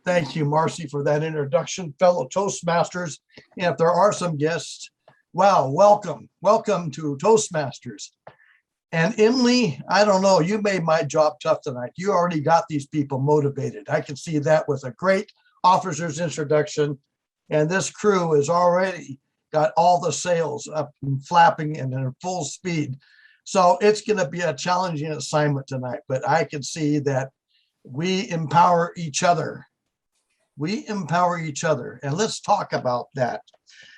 Thank you, Marcy, for that introduction, fellow Toastmasters. And if there are some guests, wow, welcome. Welcome to Toastmasters. And Emily, I don't know, you made my job tough tonight. You already got these people motivated. I can see that with a great officer's introduction. And this crew has already got all the sails up and flapping and in full speed. So it's going to be a challenging assignment tonight, but I can see that we empower each other. We empower each other. And let's talk about that.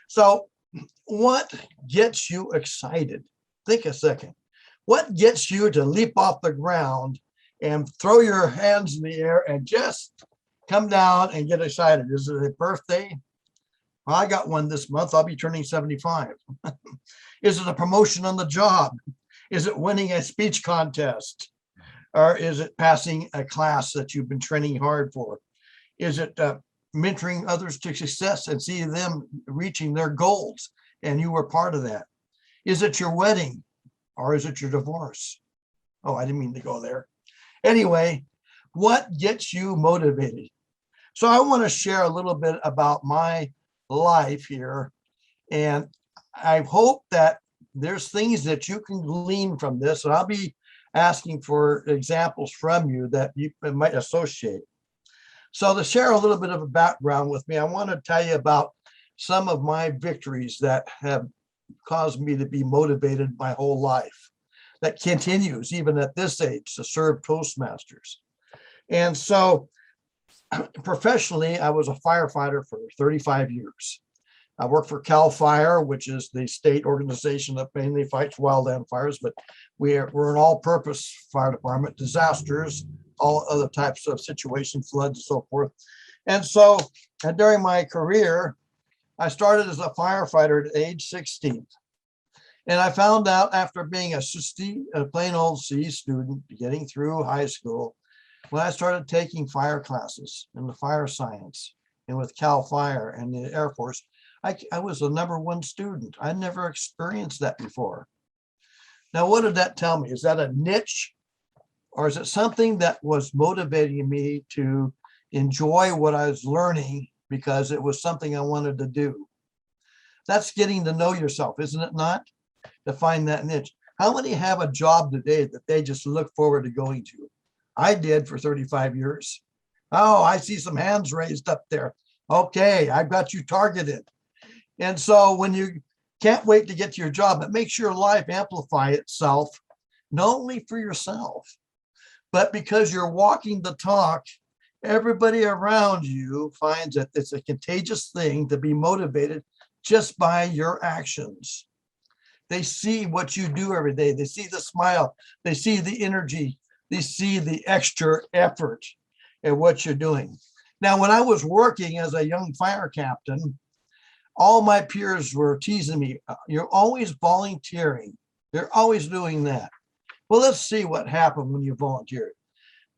So what gets you excited? Think a second. What gets you to leap off the ground and throw your hands in the air and just come down and get excited? Is it a birthday? Well, I got one this month. I'll be turning 75. Is it a promotion on the job? Is it winning a speech contest? Or is it passing a class that you've been training hard for? Is it mentoring others to success and see them reaching their goals and you were part of that? Is it your wedding or is it your divorce? Oh, I didn't mean to go there. Anyway, what gets you motivated? So I want to share a little bit about my life here. And I hope that there's things that you can glean from this. And I'll be asking for examples from you that you might associate. So to share a little bit of a background with me, I want to tell you about some of my victories that have caused me to be motivated my whole life, that continues even at this age to serve Toastmasters. And so professionally, I was a firefighter for 35 years. I worked for CAL FIRE, which is the state organization that mainly fights wildland fires, but we're an all-purpose fire department, disasters, all other types of situations, floods, and so forth. And so during my career, I started as a firefighter at age 16. And I found out after being a plain old C student, getting through high school, when I started taking fire classes in the fire science and with CAL FIRE and the Air Force, I was the #1 student. I never experienced that before. Now, what did that tell me? Is that a niche? Or is it something that was motivating me to enjoy what I was learning because it was something I wanted to do? That's getting to know yourself, isn't it not? To find that niche. How many have a job today that they just look forward to going to? I did for 35 years. Oh, I see some hands raised up there. Okay, I've got you targeted. And so when you can't wait to get to your job, it makes your life amplify itself, not only for yourself, but because you're walking the talk, everybody around you finds that it's a contagious thing to be motivated just by your actions. They see what you do every day. They see the smile. They see the energy. They see the extra effort at what you're doing. Now, when I was working as a young fire captain, all my peers were teasing me. You're always volunteering. They're always doing that. Well, let's see what happened when you volunteered.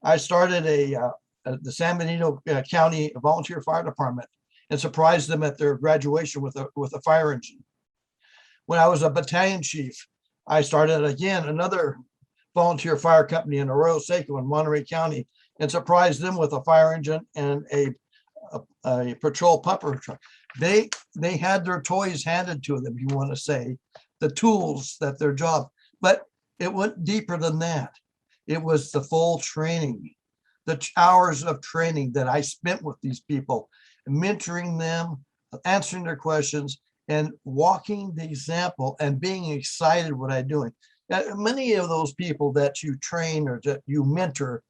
I started the San Benito County Volunteer Fire Department and surprised them at their graduation with a fire engine. When I was a battalion chief, I started again another volunteer fire company in Arroyo Seco in Monterey County and surprised them with a fire engine and a patrol pumper truck. They had their toys handed to them, you want to say, the tools that their job, but it went deeper than that. It was the full training, the hours of training that I spent with these people, mentoring them, answering their questions, and walking the example and being excited what I'm doing. Many of those people that you train or that you mentor,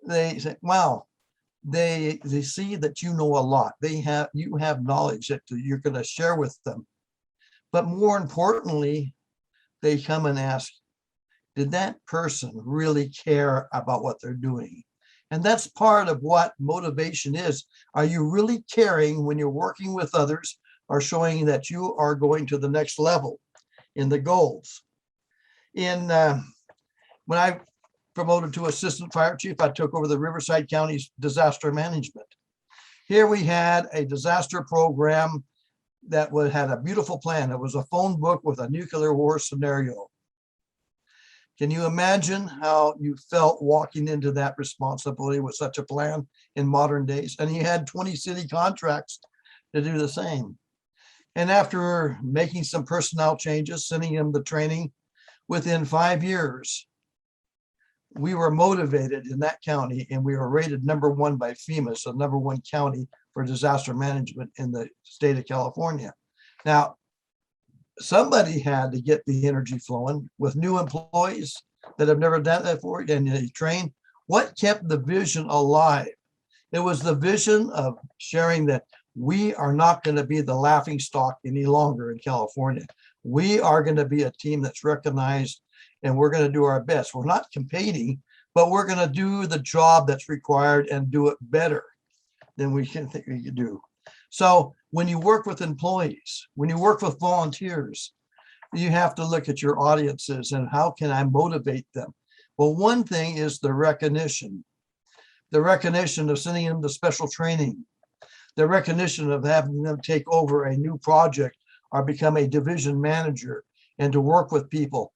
they say, wow, they see that you know a lot. You have knowledge that you're going to share with them. But more importantly, they come and ask, did that person really care about what they're doing? And that's part of what motivation is. Are you really caring when you're working with others or showing that you are going to the next level in the goals? When I promoted to assistant fire chief, I took over the Riverside County's disaster management. Here we had a disaster program that had a beautiful plan. It was a phone book with a nuclear war scenario. Can you imagine how you felt walking into that responsibility with such a plan in modern days? And you had 20 city contracts to do the same. And after making some personnel changes, sending him the training, within 5 years, we were motivated in that county, and we were rated #1 by FEMA, so #1 county for disaster management in the state of California. Now, somebody had to get the energy flowing with new employees that have never done that before, and they train. What kept the vision alive? It was the vision of sharing that we are not going to be the laughing stock any longer in California. We are going to be a team that's recognized, and we're going to do our best. We're not competing, but we're going to do the job that's required and do it better than we can think we could do. So when you work with employees, when you work with volunteers, you have to look at your audiences and how can I motivate them? Well, one thing is the recognition of sending them to special training, the recognition of having them take over a new project or become a division manager and to work with people.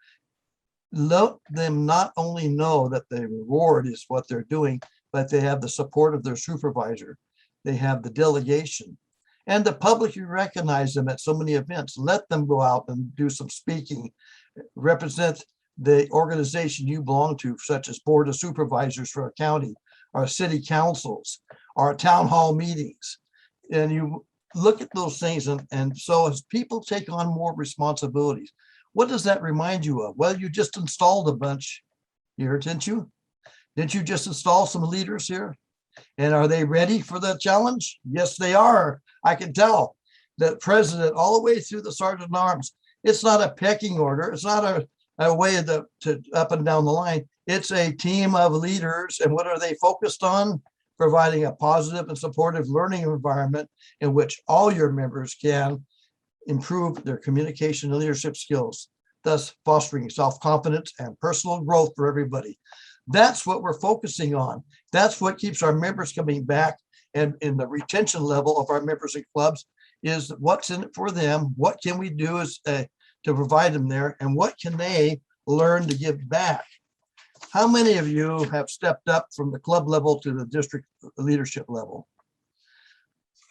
Let them not only know that the reward is what they're doing, but they have the support of their supervisor. They have the delegation. And the public, you recognize them at so many events. Let them go out and do some speaking, represent the organization you belong to, such as Board of Supervisors for a county, our city councils, our town hall meetings. And you look at those things. And so as people take on more responsibilities, what does that remind you of? Well, you just installed a bunch here, didn't you? Didn't you just install some leaders here? And are they ready for the challenge? Yes, they are. I can tell the president all the way through the sergeant at arms. It's not a pecking order. It's not a way to up and down the line. It's a team of leaders. And what are they focused on? Providing a positive and supportive learning environment in which all your members can improve their communication and leadership skills, thus fostering self-confidence and personal growth for everybody. That's what we're focusing on. That's what keeps our members coming back. And in the retention level of our members and clubs is what's in it for them. What can we do to provide them there? And what can they learn to give back? How many of you have stepped up from the club level to the district leadership level?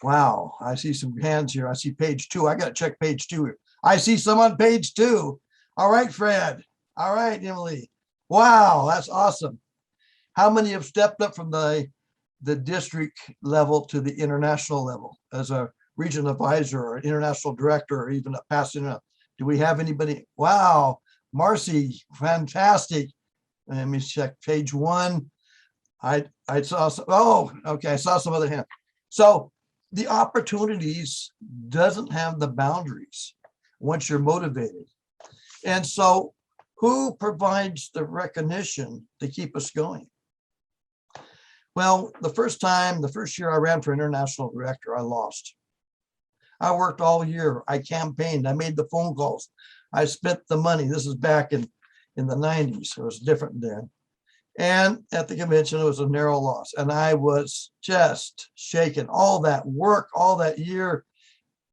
Wow, I see some hands here. I see page 2. I got to check page 2. I see some on page 2. All right, Fred. All right, Emily. Wow, that's awesome. How many have stepped up from the district level to the international level as a regional advisor or international director or even a passing up? Do we have anybody? Wow, Marcy, fantastic. Let me check page 1. I saw some, oh, okay, I saw some other hand. So the opportunities doesn't have the boundaries once you're motivated. And so who provides the recognition to keep us going? Well, the first year I ran for international director, I lost. I worked all year. I campaigned. I made the phone calls. I spent the money. This is back in the 90s. It was different then. And at the convention, it was a narrow loss. And I was just shaken. All that work, all that year.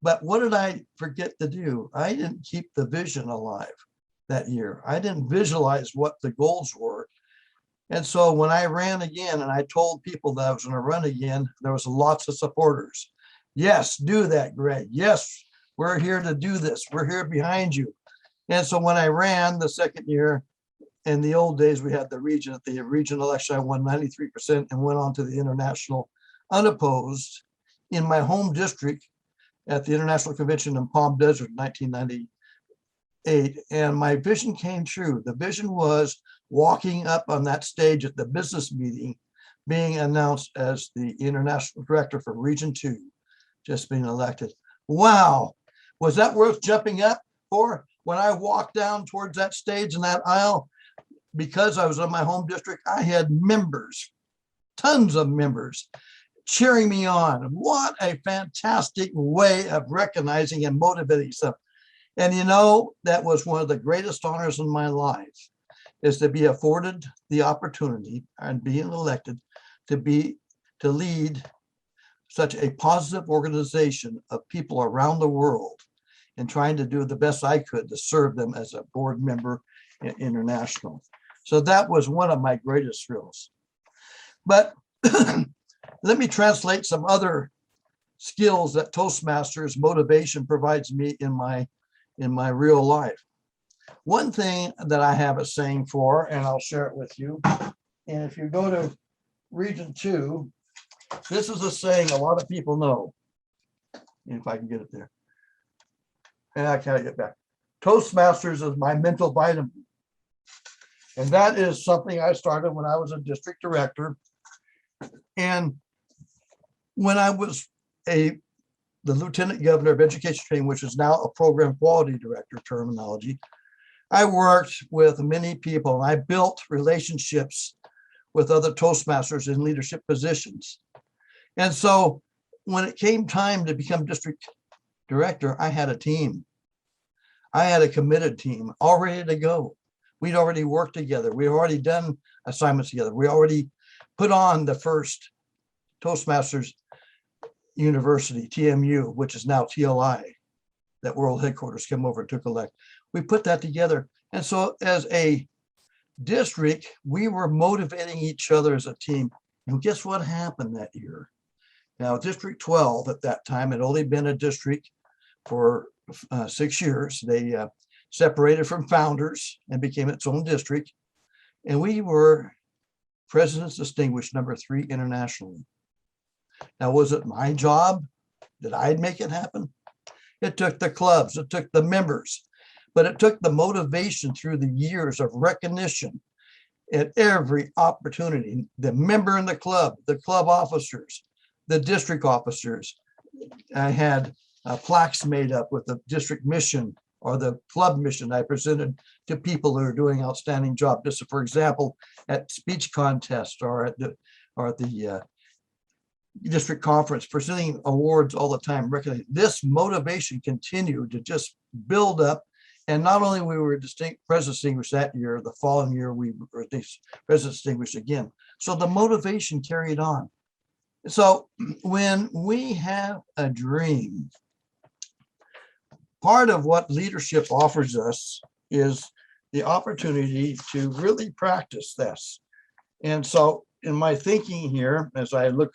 But what did I forget to do? I didn't keep the vision alive that year. I didn't visualize what the goals were. And so when I ran again and I told people that I was going to run again, there was lots of supporters. Yes, do that, Greg. Yes, we're here to do this. We're here behind you. And so when I ran the second year, in the old days, we had the region. At the region election, I won 93% and went on to the international unopposed in my home district at the International Convention in Palm Desert in 1998. And my vision came true. The vision was walking up on that stage at the business meeting, being announced as the international director for Region 2, just being elected. Wow, was that worth jumping up for? When I walked down towards that stage in that aisle, because I was in my home district, I had members, tons of members, cheering me on. What a fantastic way of recognizing and motivating stuff. And you know, that was one of the greatest honors in my life, is to be afforded the opportunity and being elected to lead such a positive organization of people around the world and trying to do the best I could to serve them as a board member International. So that was one of my greatest thrills. But let me translate some other skills that Toastmasters motivation provides me in my real life. One thing that I have a saying for, and I'll share it with you. And if you go to region 2, this is a saying a lot of people know. If I can get it there. And I can't get back. Toastmasters is my mental vitamin. And that is something I started when I was a district director. And when I was the lieutenant governor of education training, which is now a program quality director terminology, I worked with many people and I built relationships with other Toastmasters in leadership positions. And so when it came time to become district director, I had a team. I had a committed team all ready to go. We'd already worked together. We'd already done assignments together. We already put on the first Toastmasters University, TMU, which is now TLI, that world headquarters came over and took elect. We put that together. And so as a district, we were motivating each other as a team. And guess what happened that year? Now, District 12 at that time had only been a district for 6 years. They separated from Founders and became its own district. And we were President's Distinguished #3 internationally. Now, was it my job? Did I make it happen? It took the clubs, it took the members, but it took the motivation through the years of recognition at every opportunity. The member in the club officers, the district officers. I had plaques made up with the district mission or the club mission I presented to people who are doing outstanding job. Just for example, at speech contests or at the district conference, presenting awards all the time. This motivation continued to just build up. And not only we were President Distinguished that year, the following year we were President Distinguished again. So the motivation carried on. So when we have a dream, part of what leadership offers us is the opportunity to really practice this. And so in my thinking here, as I look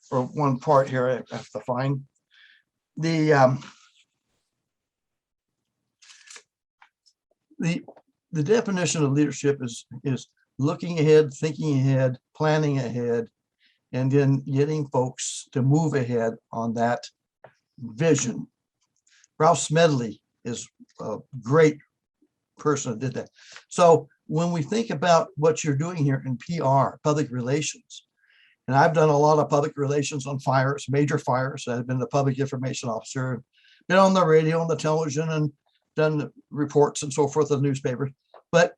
for one part here, I have to find the definition of leadership is looking ahead, thinking ahead, planning ahead, and then getting folks to move ahead on that vision. Ralph Smedley is a great person who did that. So when we think about what you're doing here in PR, public relations, and I've done a lot of public relations on fires, major fires. I've been the public information officer, been on the radio, on the television, and done reports and so forth in the newspapers. But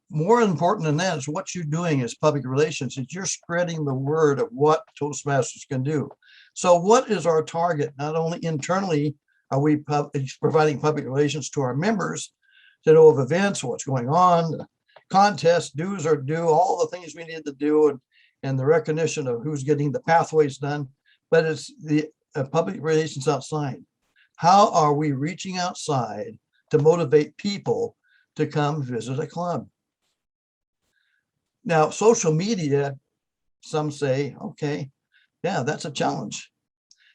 more important than that is what you're doing as public relations, is you're spreading the word of what Toastmasters can do. So what is our target? Not only internally are we providing public relations to our members to know of events, what's going on, contests, do's or do, all the things we need to do, and the recognition of who's getting the pathways done, but it's the public relations outside. How are we reaching outside to motivate people to come visit a club? Now, social media, some say, okay, yeah, that's a challenge.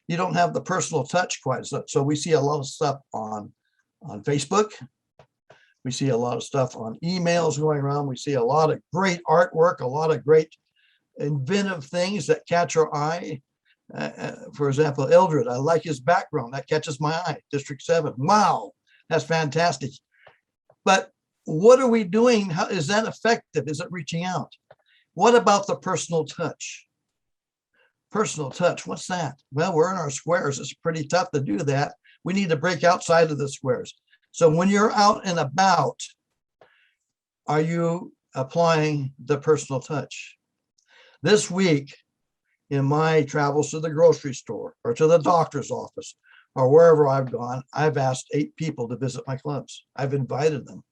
You don't have the personal touch quite as much. So we see a lot of stuff on Facebook. We see a lot of stuff on emails going around. We see a lot of great artwork, a lot of great inventive things that catch our eye. For example, Eldred, I like his background. That catches my eye. District 7. Wow, that's fantastic. But what are we doing? How is that effective? Is it reaching out? What about the personal touch? Personal touch, what's that? Well, we're in our squares. It's pretty tough to do that. We need to break outside of the squares. So when you're out and about, are you applying the personal touch? This week, in my travels to the grocery store or to the doctor's office or wherever I've gone, I've asked 8 people to visit my clubs. I've invited them.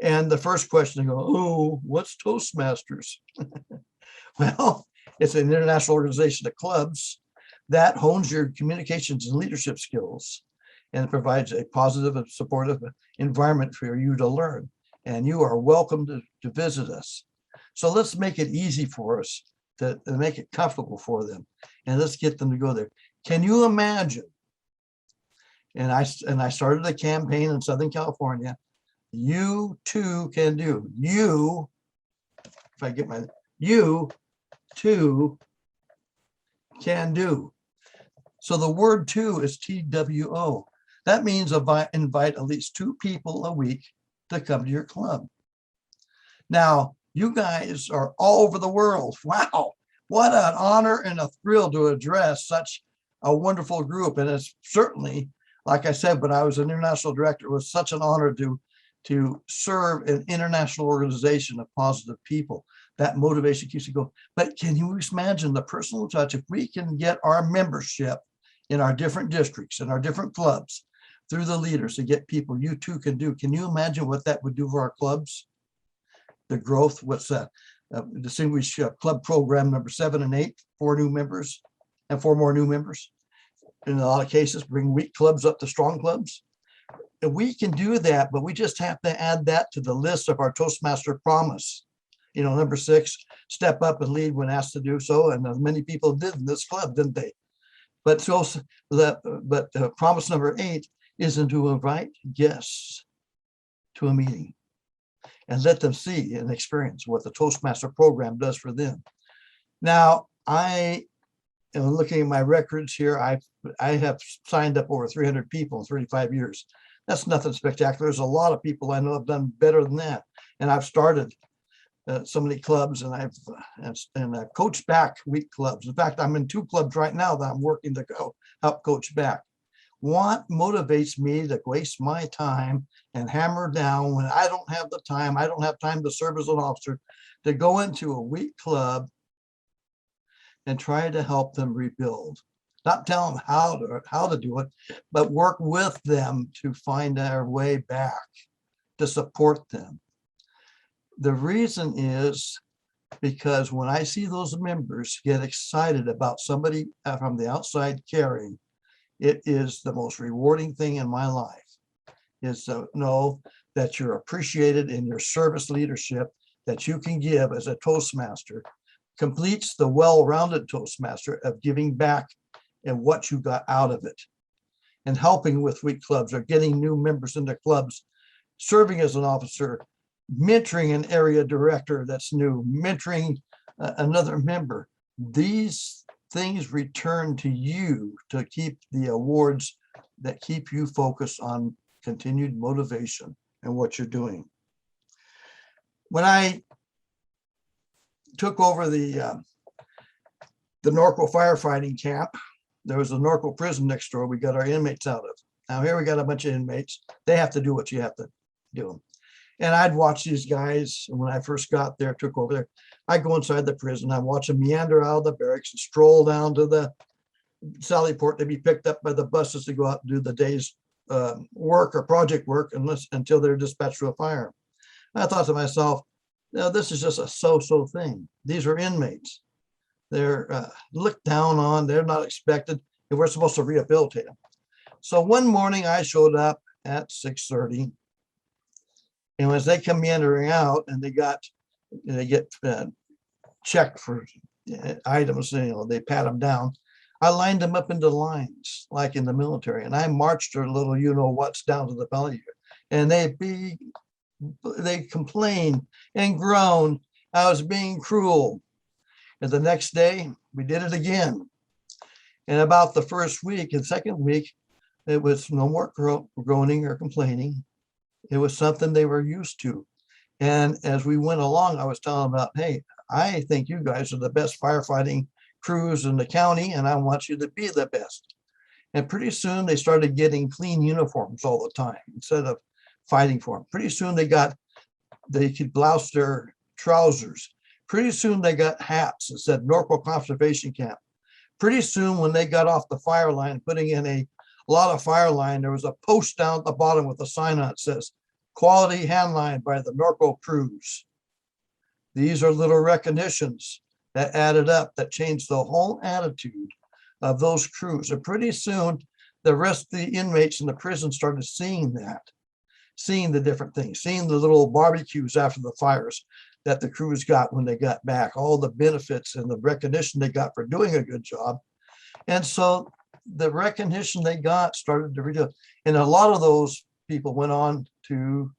And the first question, they go, oh, what's Toastmasters? Well, it's an international organization of clubs that hones your communications and leadership skills. and it provides a positive and supportive environment for you to learn. And you are welcome to visit us. So let's make it easy for us to make it comfortable for them, and let's get them to go there. Can you imagine? And I started a campaign in Southern California. You too can do. You, if I get my, you too can do. So the word "to" is TWO. That means invite at least 2 people a week to come to your club. Now, you guys are all over the world. Wow, what an honor and a thrill to address such a wonderful group. And it's certainly, like I said, when I was an international director, it was such an honor to serve an international organization of positive people. That motivation keeps you going. But can you imagine the personal touch? If we can get our membership in our different districts and our different clubs through the leaders to get people, you too can do. Can you imagine what that would do for our clubs? The growth, what's that? Distinguished club program number 7 and 8, 4 new members and 4 more new members. In a lot of cases, bring weak clubs up to strong clubs. And we can do that, but we just have to add that to the list of our Toastmaster promise. You know, number 6, step up and lead when asked to do so. And many people did in this club, didn't they? But promise number 8 isn't to invite guests to a meeting and let them see and experience what the Toastmaster program does for them. Now, I am looking at my records here. I have signed up over 300 people in 35 years. That's nothing spectacular. There's a lot of people I know have done better than that. And I've started so many clubs, and I've coached back weak clubs. In fact, I'm in 2 clubs right now that I'm working to go help coach back. What motivates me to waste my time and hammer down when I don't have the time? I don't have time to serve as an officer, to go into a weak club and try to help them rebuild. Not tell them how to do it, but work with them to find their way back, to support them. The reason is because when I see those members get excited about somebody from the outside caring, it is the most rewarding thing in my life, is to know that you're appreciated in your service leadership that you can give as a Toastmaster, completes the well-rounded Toastmaster of giving back and what you got out of it, and helping with weak clubs or getting new members into clubs, serving as an officer, mentoring an area director that's new, mentoring another member. These things return to you to keep the awards that keep you focused on continued motivation and what you're doing. When I took over the Norco firefighting camp, there was a Norco prison next door we got our inmates out of. Now here we got a bunch of inmates. They have to do what you have to do. And I'd watch these guys, and when I first got there, took over there, I'd go inside the prison, I'd watch them meander out of the barracks and stroll down to the Sally Port to be picked up by the buses to go out and do the day's work or project work until they're dispatched to a fire. I thought to myself, this is just a so-so thing. These are inmates. They're looked down on, they're not expected, and we're supposed to rehabilitate them. So one morning I showed up at 6:30, and as they come meandering out and they get checked for items, they pat them down. I lined them up into lines like in the military, and I marched their little what's down to the belly, and they complained and groaned I was being cruel. And the next day we did it again. And about the first week and second week, it was no more groaning or complaining. It was something they were used to. And as we went along, I was telling them about, hey, I think you guys are the best firefighting crews in the county, and I want you to be the best. And pretty soon they started getting clean uniforms all the time instead of fighting for them. Pretty soon they could blouse their trousers. Pretty soon they got hats that said Norco Conservation Camp. Pretty soon when they got off the fire line, putting in a lot of fire line, there was a post down at the bottom with a sign on it that says, quality handline by the Norco crews. These are little recognitions that added up, that changed the whole attitude of those crews. And pretty soon the rest of the inmates in the prison started seeing that, seeing the different things, seeing the little barbecues after the fires that the crews got when they got back, all the benefits and the recognition they got for doing a good job. And so the recognition they got started to reduce. And a lot of those people went on to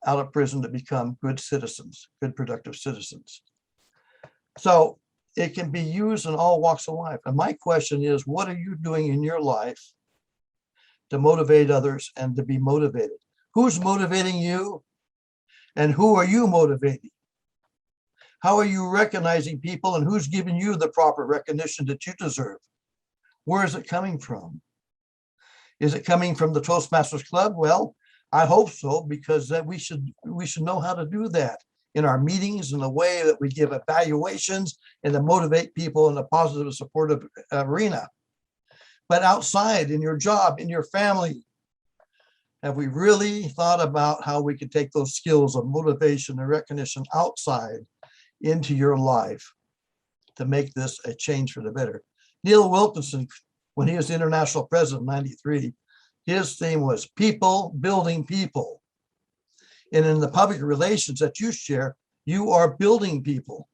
out of prison to become good citizens, good productive citizens. So it can be used in all walks of life. And my question is, what are you doing in your life to motivate others and to be motivated? Who's motivating you? And who are you motivating? How are you recognizing people, and who's giving you the proper recognition that you deserve? Where is it coming from? Is it coming from the Toastmasters Club? Well, I hope so, because we should know how to do that in our meetings, in the way that we give evaluations and to motivate people in a positive, supportive arena. But outside, in your job, in your family, have we really thought about how we could take those skills of motivation and recognition outside into your life to make this a change for the better? Neil Wilkinson, when he was international president in '93, his theme was people building people. And in the public relations that you share, you are building people.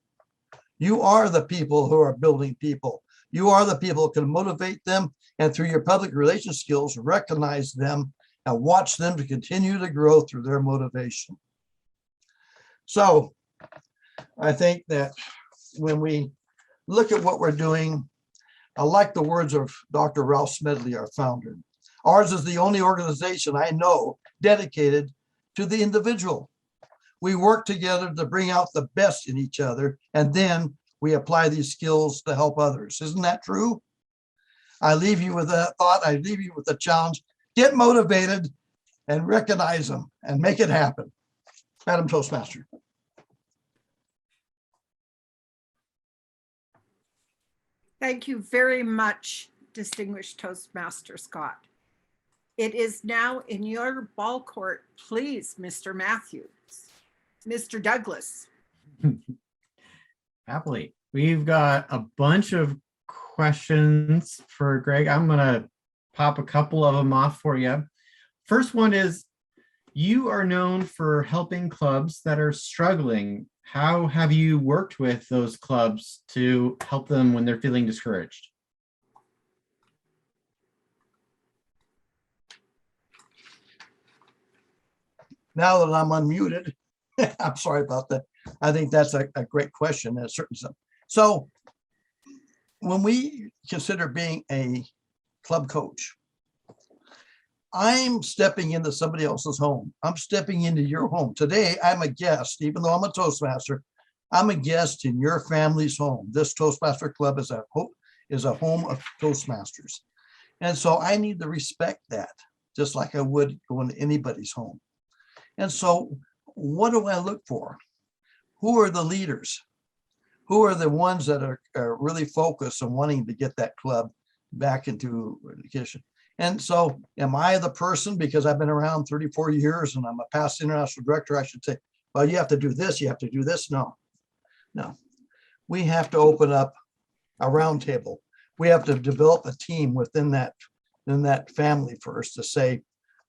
You are the people who are building people. You are the people who can motivate them, and through your public relations skills, recognize them and watch them to continue to grow through their motivation. So I think that when we look at what we're doing, I like the words of Dr. Ralph Smedley, our founder. Ours is the only organization I know dedicated to the individual. We work together to bring out the best in each other, and then we apply these skills to help others. Isn't that true? I leave you with that thought. I leave you with a challenge. Get motivated and recognize them and make it happen. Madam Toastmaster. Thank you very much, distinguished Toastmaster Scott. It is now in your ball court, please, Mr. Matthews. Mr. Douglas. Happily. We've got a bunch of questions for Greg. I'm going to pop a couple of them off for you. First one is, you are known for helping clubs that are struggling. How have you worked with those clubs to help them when they're feeling discouraged? Now that I'm unmuted, I'm sorry about that. I think that's a great question. That's certain stuff. So when we consider being a club coach, I'm stepping into somebody else's home. I'm stepping into your home. Today, I'm a guest, even though I'm a Toastmaster, I'm a guest in your family's home. This Toastmaster Club is a home of Toastmasters. And so I need to respect that, just like I would go into anybody's home. And so what do I look for? Who are the leaders? Who are the ones that are really focused on wanting to get that club back into education? And so am I the person, because I've been around 34 years and I'm a past international director, I should say, well, you have to do this, you have to do this? No. We have to open up a round table. We have to develop a team within that family first to say,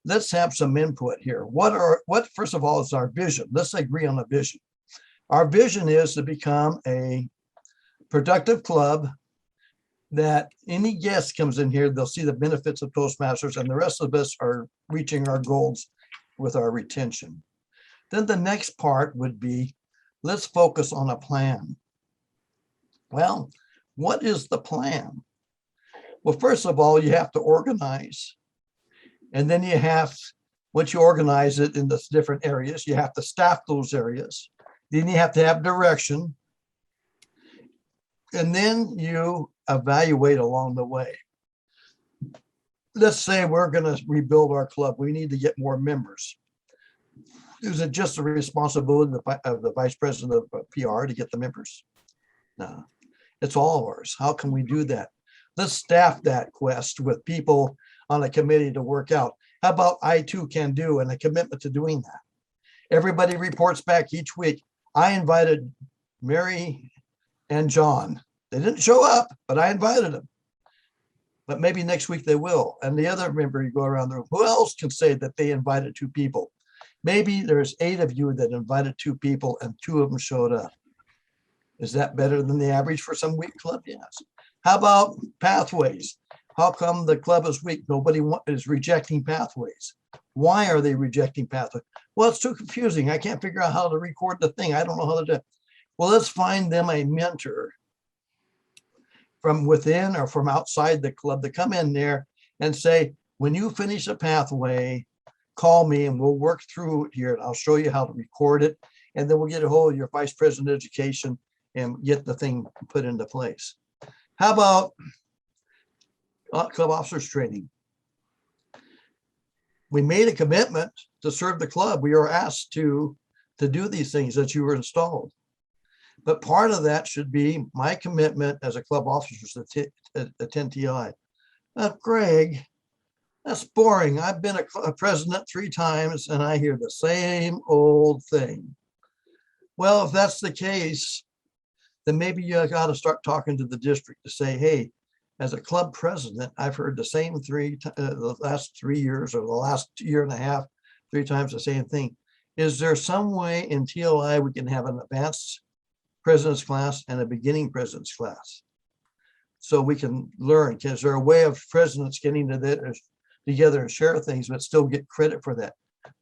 let's have some input here. What first of all is our vision? Let's agree on a vision. Our vision is to become a productive club that any guest comes in here, they'll see the benefits of Toastmasters, and the rest of us are reaching our goals with our retention. Then the next part would be, let's focus on a plan. Well, what is the plan? Well, first of all, you have to organize. And then you have, once you organize it in the different areas, you have to staff those areas. Then you have to have direction. And then you evaluate along the way. Let's say we're going to rebuild our club. We need to get more members. Is it just the responsibility of the vice president of PR to get the members? No, it's all of ours. How can we do that? Let's staff that quest with people on a committee to work out. How about I too can do, and a commitment to doing that? Everybody reports back each week. I invited Mary and John. They didn't show up, but I invited them. but maybe next week they will. And the other member, you go around the room, who else can say that they invited 2 people? Maybe there's 8 of you that invited 2 people and 2 of them showed up. Is that better than the average for some weak club? Yes. How about pathways? How come the club is weak? Nobody is rejecting pathways. Why are they rejecting pathways? Well, it's too confusing. I can't figure out how to record the thing. I don't know how to do it. Well, let's find them a mentor from within or from outside the club to come in there and say, when you finish a pathway, call me and we'll work through it here. And I'll show you how to record it. And then we'll get a hold of your vice president of education and get the thing put into place. How about club officers training? We made a commitment to serve the club. We were asked to do these things that you were installed. But part of that should be my commitment as a club officer to attend TI. Greg, that's boring. I've been a president 3 times and I hear the same old thing. Well, if that's the case, then maybe you got to start talking to the district to say, hey, as a club president, I've heard the same the last 3 years or the last year and a half, 3 times the same thing. Is there some way in TLI we can have an advanced president's class and a beginning president's class so we can learn? Is there a way of presidents getting together and share things but still get credit for that?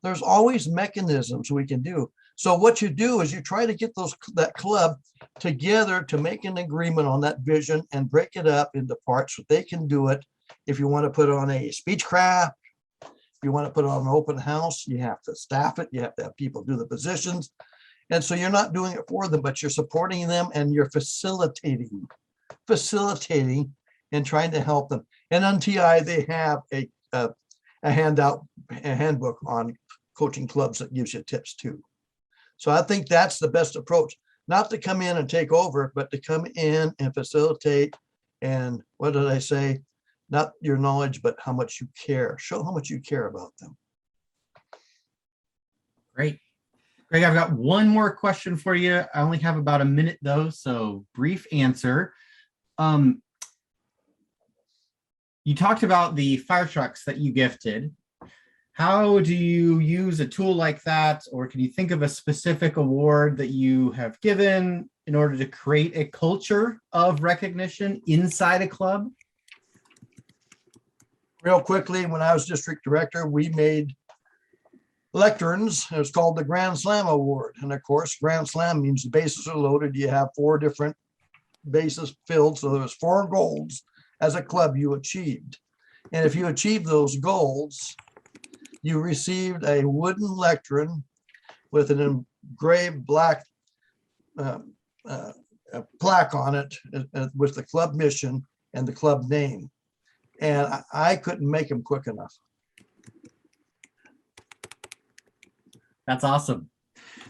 There's always mechanisms we can do. So what you do is you try to get that club together to make an agreement on that vision and break it up into parts so they can do it. If you want to put on a speech craft, if you want to put on an open house, you have to staff it. You have to have people do the positions. And so you're not doing it for them, but you're supporting them and you're facilitating and trying to help them. And on TI, they have a handbook on coaching clubs that gives you tips too. So I think that's the best approach, not to come in and take over, but to come in and facilitate. And what did I say? Not your knowledge, but how much you care. Show how much you care about them. Great. Greg, I've got one more question for you. I only have about a minute though, so brief answer. You talked about the fire trucks that you gifted. How do you use a tool like that? Or can you think of a specific award that you have given in order to create a culture of recognition inside a club? Real quickly, when I was district director, we made lecterns. It was called the Grand Slam Award. And of course, Grand Slam means the bases are loaded. You have 4 different bases filled. So there was 4 goals as a club you achieved. And if you achieved those goals, you received a wooden lectern with an engraved black plaque on it with the club mission and the club name. And I couldn't make them quick enough. That's awesome.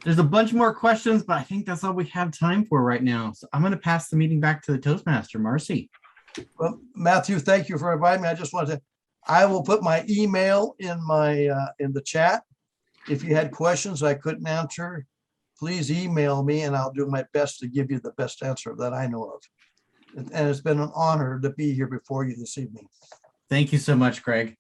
There's a bunch more questions, but I think that's all we have time for right now. So I'm going to pass the meeting back to the Toastmaster, Marcy. Well, Matthew, thank you for inviting me. I just wanted to, I will put my email in in the chat. If you had questions I couldn't answer, please email me and I'll do my best to give you the best answer that I know of. And it's been an honor to be here before you this evening. Thank you so much, Greg.